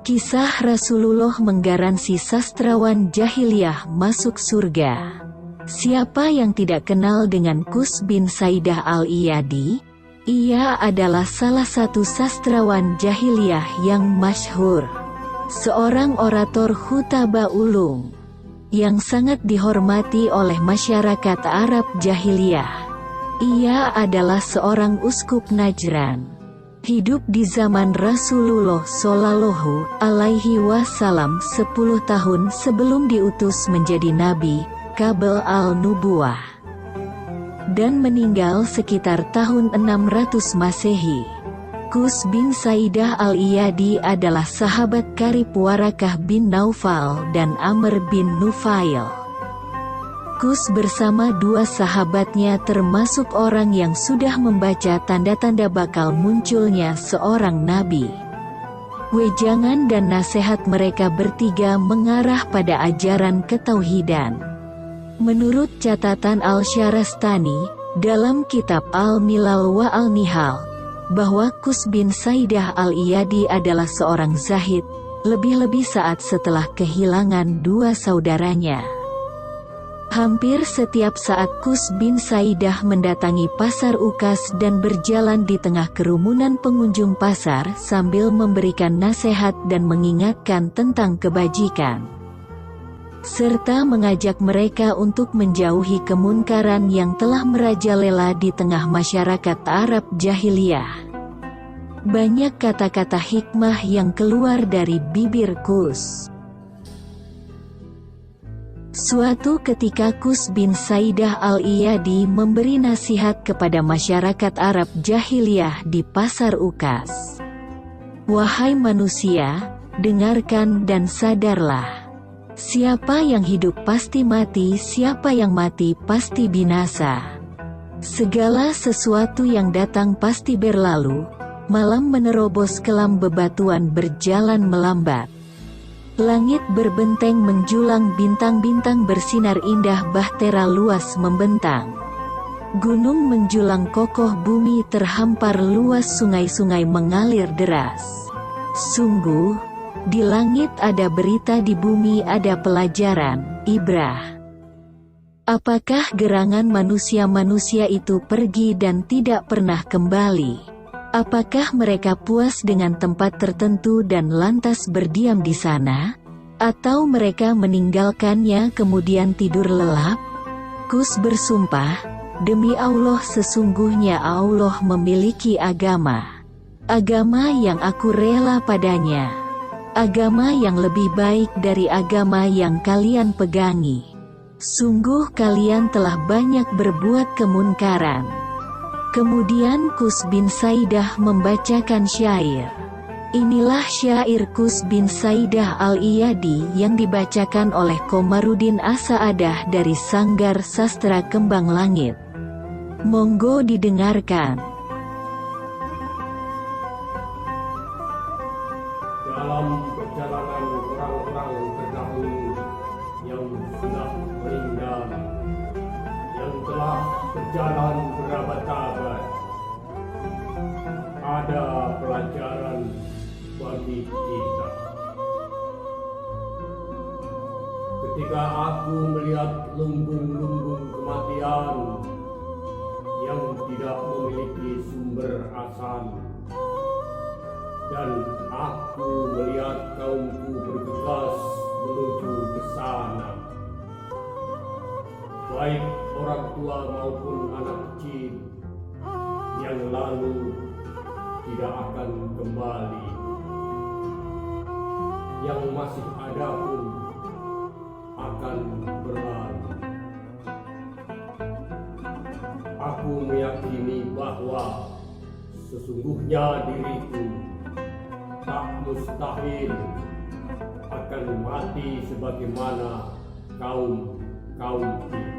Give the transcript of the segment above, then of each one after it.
Kisah Rasulullah menggaransi sastrawan jahiliyah masuk surga. Siapa yang tidak kenal dengan Qus bin Saidah al-Iyadi? Ia adalah salah satu sastrawan jahiliyah yang masyhur. Seorang orator khutbah ulung yang sangat dihormati oleh masyarakat Arab jahiliyah. Ia adalah seorang uskup Najran. Hidup di zaman Rasulullah Shallallahu Alaihi Wasallam 10 tahun sebelum diutus menjadi nabi, qabla al-nubuwah, dan meninggal sekitar tahun 600 Masehi. Qus bin Saidah al-Iyadi adalah sahabat karib Warakah bin Naufal dan Amr bin Nufail. Qus bersama dua sahabatnya termasuk orang yang sudah membaca tanda-tanda bakal munculnya seorang nabi. Wejangan dan nasihat mereka bertiga mengarah pada ajaran ketauhidan. Menurut catatan Al-Syarastani, dalam kitab Al-Milal wa Al-Nihal, bahwa Qus bin Saidah al-Iyadi adalah seorang zahid, lebih-lebih saat setelah kehilangan dua saudaranya. Hampir setiap saat Qus bin Saidah mendatangi pasar Ukas dan berjalan di tengah kerumunan pengunjung pasar sambil memberikan nasihat dan mengingatkan tentang kebajikan, serta mengajak mereka untuk menjauhi kemunkaran yang telah merajalela di tengah masyarakat Arab jahiliyah. Banyak kata-kata hikmah yang keluar dari bibir Qus. Suatu ketika Qus bin Saidah al-Iyadi memberi nasihat kepada masyarakat Arab jahiliyah di pasar Ukas. Wahai manusia, dengarkan dan sadarlah. Siapa yang hidup pasti mati, siapa yang mati pasti binasa. Segala sesuatu yang datang pasti berlalu, malam menerobos kelam bebatuan berjalan melambat. Langit berbenteng menjulang, bintang-bintang bersinar indah, bahtera luas membentang. Gunung menjulang kokoh, bumi terhampar luas, sungai-sungai mengalir deras. Sungguh, di langit ada berita, di bumi ada pelajaran, ibrah. Apakah gerangan manusia-manusia itu pergi dan tidak pernah kembali? Apakah mereka puas dengan tempat tertentu dan lantas berdiam di sana? Atau mereka meninggalkannya kemudian tidur lelap? Qus bersumpah, demi Allah, sesungguhnya Allah memiliki agama. Agama yang aku rela padanya. Agama yang lebih baik dari agama yang kalian pegangi. Sungguh kalian telah banyak berbuat kemunkaran. Kemudian Qus bin Saidah membacakan syair. Inilah syair Qus bin Saidah al-Iyadi yang dibacakan oleh Komarudin As-Saadah dari Sanggar Sastra Kembang Langit. Monggo didengarkan. Dalam perjalanan orang-orang terdahulu yang sudah meninggal, yang telah berjalan berabad-abad, ada pelajaran bagi kita. Ketika aku melihat lumbung-lumbung kematian yang tidak memiliki sumber asal, dan aku melihat kaumku bergegas menuju ke sana, baik orang tua maupun anak kecil, yang lalu tidak akan kembali, yang masih ada pun akan berlalu. Aku meyakini bahwa sesungguhnya diriku tak mustahil akan mati sebagaimana kaum-kaum itu.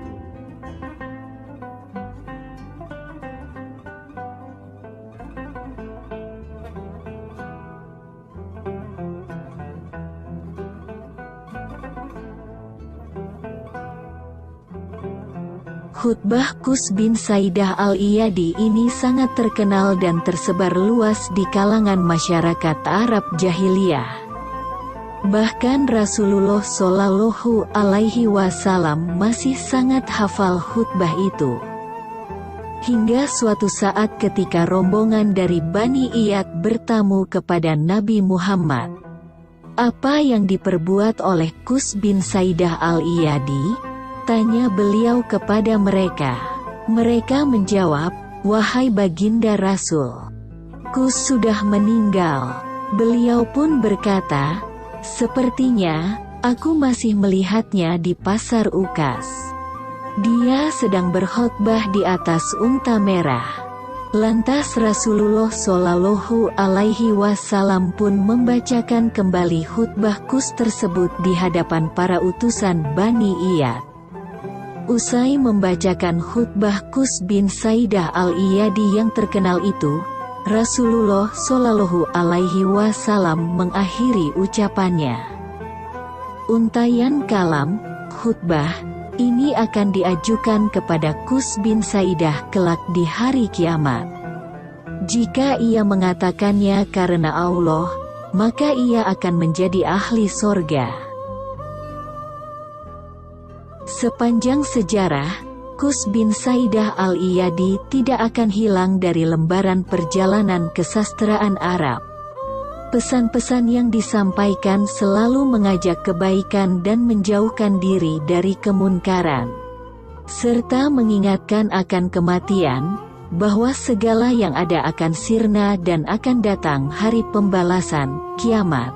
Khutbah Qus bin Saidah al-Iyadi ini sangat terkenal dan tersebar luas di kalangan masyarakat Arab jahiliyah. Bahkan Rasulullah Shallallahu Alaihi Wasallam masih sangat hafal khutbah itu. Hingga suatu saat ketika rombongan dari Bani Iyad bertamu kepada Nabi Muhammad. Apa yang diperbuat oleh Qus bin Saidah al-Iyadi? Tanya beliau kepada mereka. Mereka menjawab, wahai baginda Rasul, Qus sudah meninggal. Beliau pun berkata, sepertinya, aku masih melihatnya di pasar Ukas. Dia sedang berkhutbah di atas unta merah. Lantas Rasulullah Shallallahu Alaihi Wasallam pun membacakan kembali khutbah Qus tersebut di hadapan para utusan Bani Iyad. Usai membacakan khutbah Qus bin Saidah al-Iyadi yang terkenal itu, Rasulullah Shallallahu Alaihi Wasallam mengakhiri ucapannya. Untayan kalam, khutbah, ini akan diajukan kepada Qus bin Saidah kelak di hari kiamat. Jika ia mengatakannya karena Allah, maka ia akan menjadi ahli sorga. Sepanjang sejarah, Qus bin Saidah al-Iyadi tidak akan hilang dari lembaran perjalanan kesastraan Arab. Pesan-pesan yang disampaikan selalu mengajak kebaikan dan menjauhkan diri dari kemunkaran, serta mengingatkan akan kematian, bahwa segala yang ada akan sirna dan akan datang hari pembalasan, kiamat.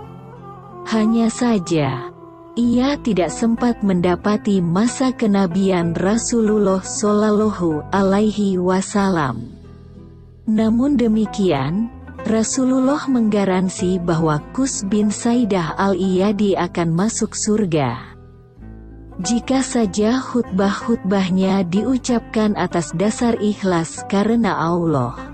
Hanya saja, ia tidak sempat mendapati masa kenabian Rasulullah Shallallahu Alaihi Wasallam. Namun demikian, Rasulullah menggaransi bahwa Qus bin Saidah al-Iyadi akan masuk surga. Jika saja khutbah-khutbahnya diucapkan atas dasar ikhlas karena Allah.